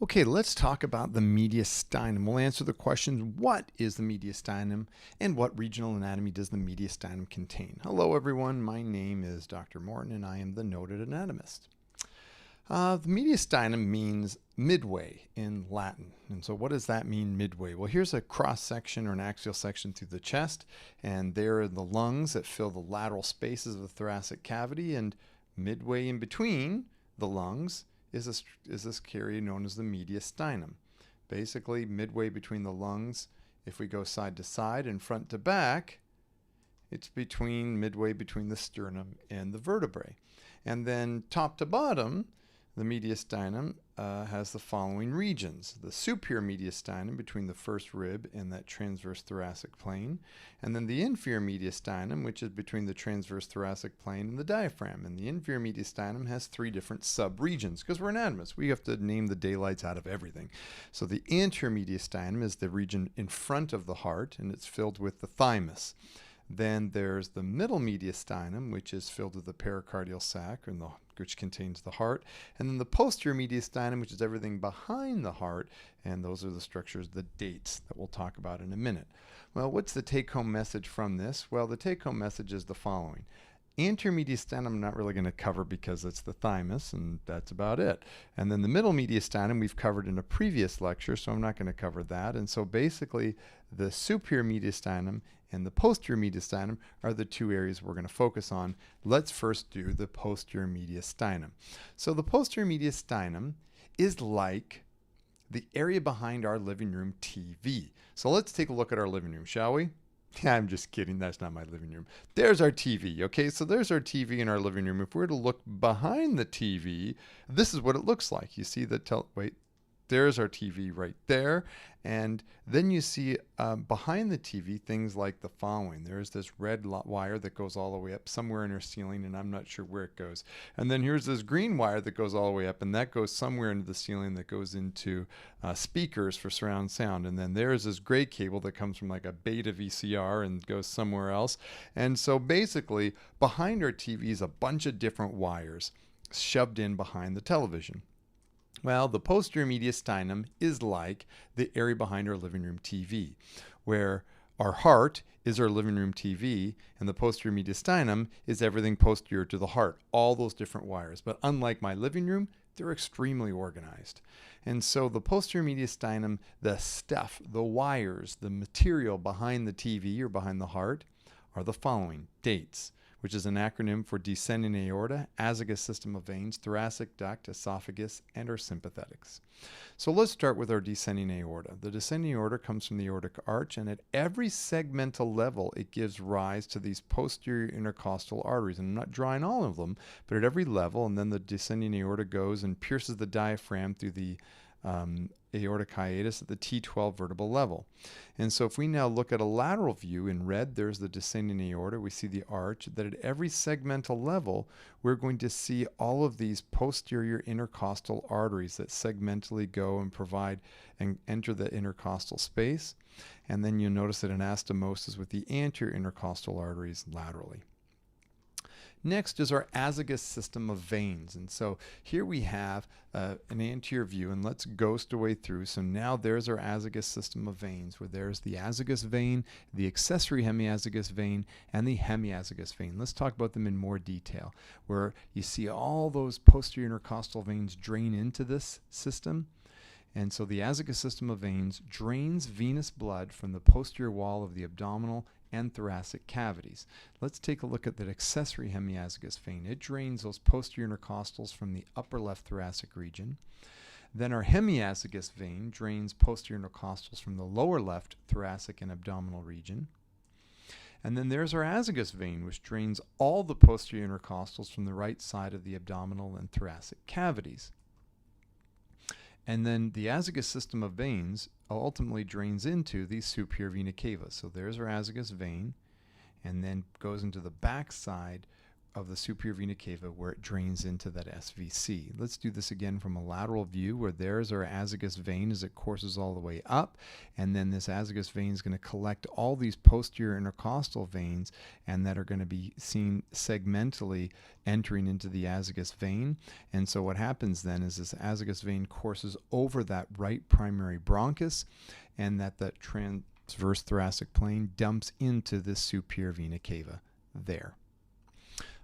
Okay, let's talk about the mediastinum. We'll answer the questions, what is the mediastinum and what regional anatomy does the mediastinum contain? Hello everyone, my name is Dr. Morton and I am the noted anatomist. The mediastinum means midway in Latin. And so what does that mean, midway? Well, here's a cross section or an axial section through the chest, and there are the lungs that fill the lateral spaces of the thoracic cavity, and midway in between the lungs is this area known as the mediastinum. Basically, midway between the lungs, if we go side to side and front to back, it's midway between the sternum and the vertebrae. And then top to bottom, the mediastinum has the following regions. The superior mediastinum between the first rib and that transverse thoracic plane, and then the inferior mediastinum, which is between the transverse thoracic plane and the diaphragm. And the inferior mediastinum has three different sub-regions because we're anatomists. We have to name the daylights out of everything. So the anterior mediastinum is the region in front of the heart, and it's filled with the thymus. Then there's the middle mediastinum, which is filled with the pericardial sac, which contains the heart. And then the posterior mediastinum, which is everything behind the heart. And those are the structures, the dates, that we'll talk about in a minute. Well, what's the take-home message from this? Well, the take-home message is the following. Anterior mediastinum I'm not really going to cover because it's the thymus, and that's about it. And then the middle mediastinum we've covered in a previous lecture, so I'm not going to cover that. And so basically, the superior mediastinum and the posterior mediastinum are the two areas we're going to focus on. Let's first do the posterior mediastinum. So the posterior mediastinum is like the area behind our living room TV. So let's take a look at our living room, shall we? I'm just kidding. That's not my living room. There's our TV. Okay, so there's our TV in our living room. If we were to look behind the TV, this is what it looks like. You see the wait, there's our TV right there. And then you see behind the TV things like the following. There's this red wire that goes all the way up somewhere in our ceiling, and I'm not sure where it goes. And then here's this green wire that goes all the way up, and that goes somewhere into the ceiling that goes into speakers for surround sound. And then there's this gray cable that comes from like a beta VCR and goes somewhere else. And so basically, behind our TV is a bunch of different wires shoved in behind the television. Well, the posterior mediastinum is like the area behind our living room TV, where our heart is our living room TV, and the posterior mediastinum is everything posterior to the heart, all those different wires. But unlike my living room, they're extremely organized. And so the posterior mediastinum, the stuff, the wires, the material behind the TV or behind the heart are the following: dates, which is an acronym for descending aorta, azygous system of veins, thoracic duct, esophagus, and our sympathetics. So let's start with our descending aorta. The descending aorta comes from the aortic arch, and at every segmental level, it gives rise to these posterior intercostal arteries. And I'm not drawing all of them, but at every level, and then the descending aorta goes and pierces the diaphragm through the aortic hiatus at the T12 vertebral level. And so if we now look at a lateral view in red, there's the descending aorta. We see the arch, that at every segmental level, we're going to see all of these posterior intercostal arteries that segmentally go and provide and enter the intercostal space. And then you'll notice that anastomosis with the anterior intercostal arteries laterally. Next is our azygous system of veins. And so here we have an anterior view, and let's ghost away through. So now there's our azygous system of veins, where there's the azygous vein, the accessory hemiazygous vein, and the hemiazygous vein. Let's talk about them in more detail, where you see all those posterior intercostal veins drain into this system. And so the azygous system of veins drains venous blood from the posterior wall of the abdominal and thoracic cavities. Let's take a look at the accessory hemiazygous vein. It drains those posterior intercostals from the upper left thoracic region. Then our hemiazygous vein drains posterior intercostals from the lower left thoracic and abdominal region. And then there's our azygous vein, which drains all the posterior intercostals from the right side of the abdominal and thoracic cavities. And then the azygous system of veins ultimately drains into the superior vena cava. So there's our azygous vein, and then goes into the back side of the superior vena cava where it drains into that SVC. Let's do this again from a lateral view, where there's our azygos vein as it courses all the way up, and then this azygos vein is going to collect all these posterior intercostal veins, and that are going to be seen segmentally entering into the azygos vein. And so what happens then is this azygos vein courses over that right primary bronchus, and that transverse thoracic plane dumps into this superior vena cava there.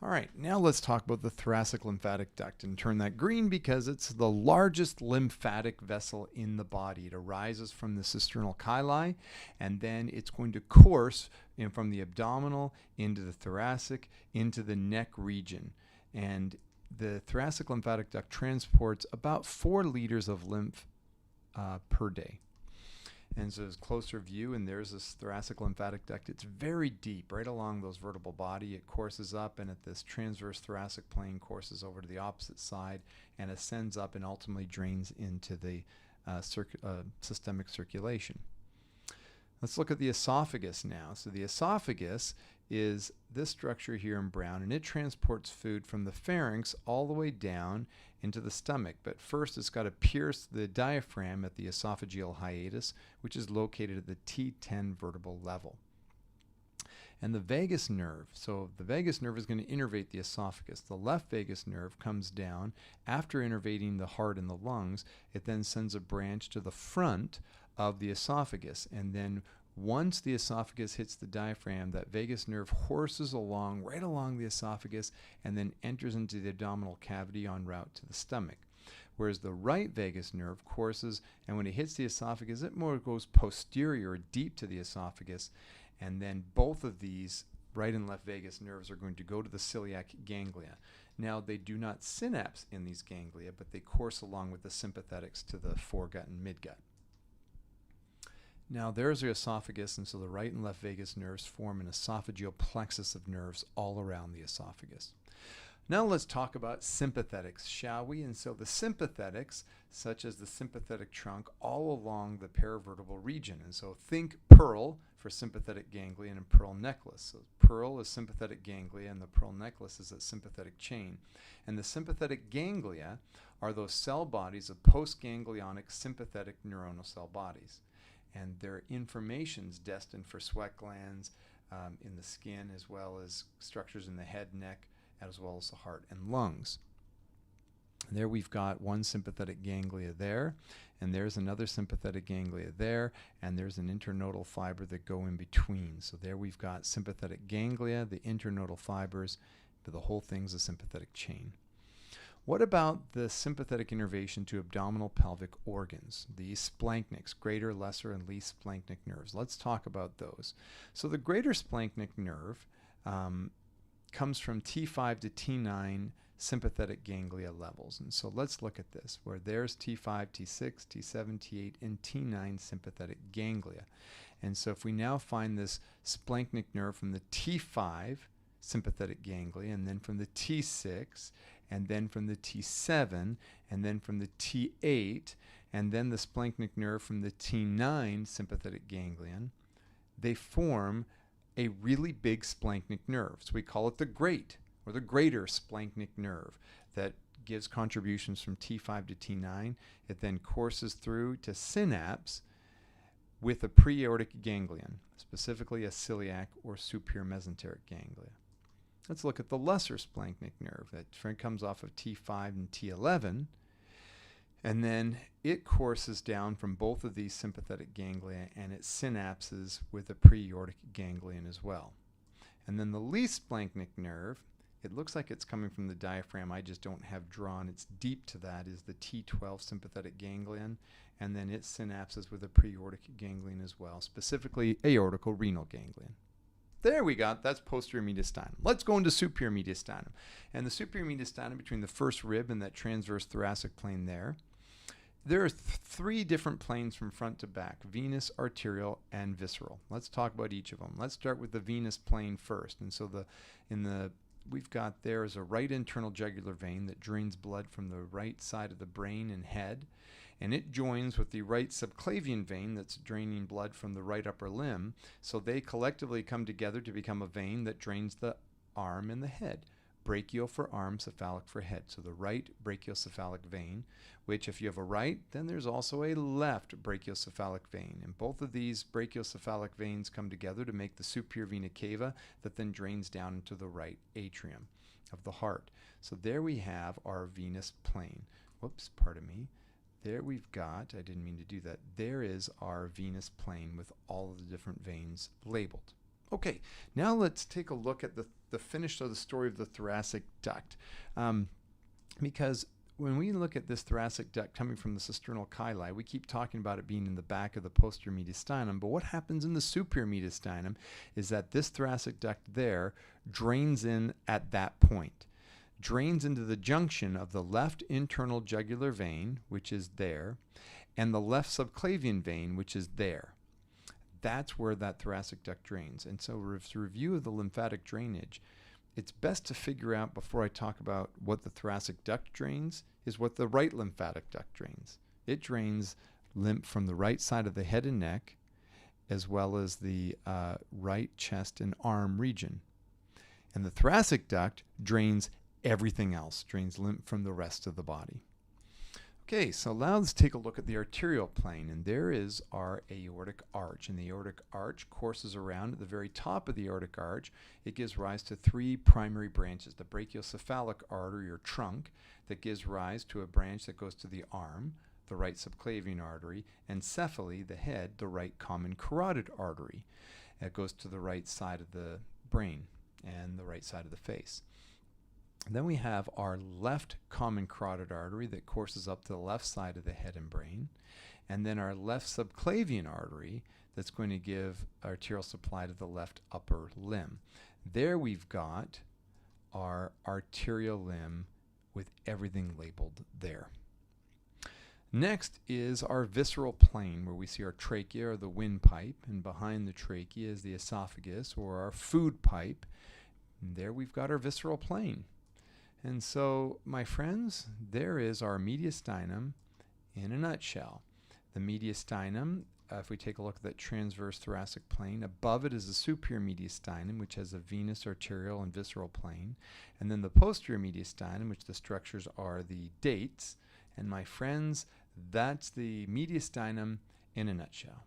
All right, now let's talk about the thoracic lymphatic duct and turn that green because it's the largest lymphatic vessel in the body. It arises from the cisternal chyli, and then it's going to course from the abdominal into the thoracic into the neck region. And the thoracic lymphatic duct transports about 4 liters of lymph per day. And so it's a closer view, and there's this thoracic lymphatic duct. It's very deep, right along those vertebral body. It courses up, and at this transverse thoracic plane courses over to the opposite side and ascends up and ultimately drains into the systemic circulation. Let's look at the esophagus now. So the esophagus is this structure here in brown, and it transports food from the pharynx all the way down into the stomach. But first it's got to pierce the diaphragm at the esophageal hiatus, which is located at the T10 vertebral level. And the vagus nerve, so the vagus nerve is going to innervate the esophagus. The left vagus nerve comes down after innervating the heart and the lungs. It then sends a branch to the front of the esophagus, and then once the esophagus hits the diaphragm, that vagus nerve courses along, right along the esophagus, and then enters into the abdominal cavity en route to the stomach. Whereas the right vagus nerve courses, and when it hits the esophagus, it more goes posterior, deep to the esophagus, and then both of these right and left vagus nerves are going to go to the celiac ganglia. Now, they do not synapse in these ganglia, but they course along with the sympathetics to the foregut and midgut. Now there's the esophagus, and so the right and left vagus nerves form an esophageal plexus of nerves all around the esophagus. Now let's talk about sympathetics, shall we? And so the sympathetics, such as the sympathetic trunk, all along the paravertebral region. And so think pearl for sympathetic ganglia and pearl necklace. So pearl is sympathetic ganglia, and the pearl necklace is a sympathetic chain. And the sympathetic ganglia are those cell bodies of postganglionic sympathetic neuronal cell bodies. And their information's destined for sweat glands in the skin, as well as structures in the head, neck, as well as the heart and lungs. And there we've got one sympathetic ganglia there, and there's another sympathetic ganglia there, and there's an internodal fiber that go in between. So there we've got sympathetic ganglia, the internodal fibers, but the whole thing's a sympathetic chain. What about the sympathetic innervation to abdominal pelvic organs, the splanchnics, greater, lesser, and least splanchnic nerves? Let's talk about those. So the greater splanchnic nerve comes from T5 to T9 sympathetic ganglia levels. And so let's look at this, where there's T5, T6, T7, T8, and T9 sympathetic ganglia. And so if we now find this splanchnic nerve from the T5 sympathetic ganglia, and then from the T6, and then from the T7, and then from the T8, and then the splanchnic nerve from the T9 sympathetic ganglion, they form a really big splanchnic nerve. So we call it the great, or the greater splanchnic nerve, that gives contributions from T5 to T9. It then courses through to synapse with a pre-aortic ganglion, specifically a celiac or superior mesenteric ganglia. Let's look at the lesser splanchnic nerve that comes off of T5 and T11, and then it courses down from both of these sympathetic ganglia, and it synapses with a pre-aortic ganglion as well. And then the least splanchnic nerve, it looks like it's coming from the diaphragm. I just don't have drawn. It's deep to that is the T12 sympathetic ganglion, and then it synapses with a pre-aortic ganglion as well, specifically aortical renal ganglion. There we got, that's posterior mediastinum. Let's go into superior mediastinum. And the superior mediastinum between the first rib and that transverse thoracic plane there are 3 different planes from front to back: venous, arterial, and visceral. Let's talk about each of them. Let's start with the venous plane first. And so we've got there is a right internal jugular vein that drains blood from the right side of the brain and head, and it joins with the right subclavian vein that's draining blood from the right upper limb. So they collectively come together to become a vein that drains the arm and the head. brachial for arm, cephalic for head. So the right brachiocephalic vein, which if you have a right, then there's also a left brachiocephalic vein. And both of these brachiocephalic veins come together to make the superior vena cava that then drains down into the right atrium of the heart. So there we have our venous plane. Whoops, pardon me. There we've got, I didn't mean to do that, there is our venous plane with all of the different veins labeled. Okay, now let's take a look at the finish of the story of the thoracic duct. Because when we look at this thoracic duct coming from the cisternal chyli, we keep talking about it being in the back of the posterior mediastinum, but what happens in the superior mediastinum is that this thoracic duct there drains in at that point. Drains into the junction of the left internal jugular vein, which is there, and the left subclavian vein, which is there. That's where that thoracic duct drains. And so to review of the lymphatic drainage, it's best to figure out before I talk about what the thoracic duct drains is what the right lymphatic duct drains. It drains lymph from the right side of the head and neck, as well as the right chest and arm region. And the thoracic duct drains everything else, drains lymph from the rest of the body. Okay, so now let's take a look at the arterial plane, and there is our aortic arch, and the aortic arch courses around at the very top of the aortic arch. It gives rise to three primary branches: the brachiocephalic artery or trunk that gives rise to a branch that goes to the arm, the right subclavian artery, and cephaly, the head, the right common carotid artery. That goes to the right side of the brain and the right side of the face. Then we have our left common carotid artery that courses up to the left side of the head and brain, and then our left subclavian artery that's going to give arterial supply to the left upper limb. There we've got our arterial limb with everything labeled there. Next is our visceral plane, where we see our trachea or the windpipe, and behind the trachea is the esophagus or our food pipe. And there we've got our visceral plane. And so, my friends, there is our mediastinum in a nutshell. The mediastinum, if we take a look at that transverse thoracic plane, above it is the superior mediastinum, which has a venous, arterial, and visceral plane. And then the posterior mediastinum, which the structures are the dates. And my friends, that's the mediastinum in a nutshell.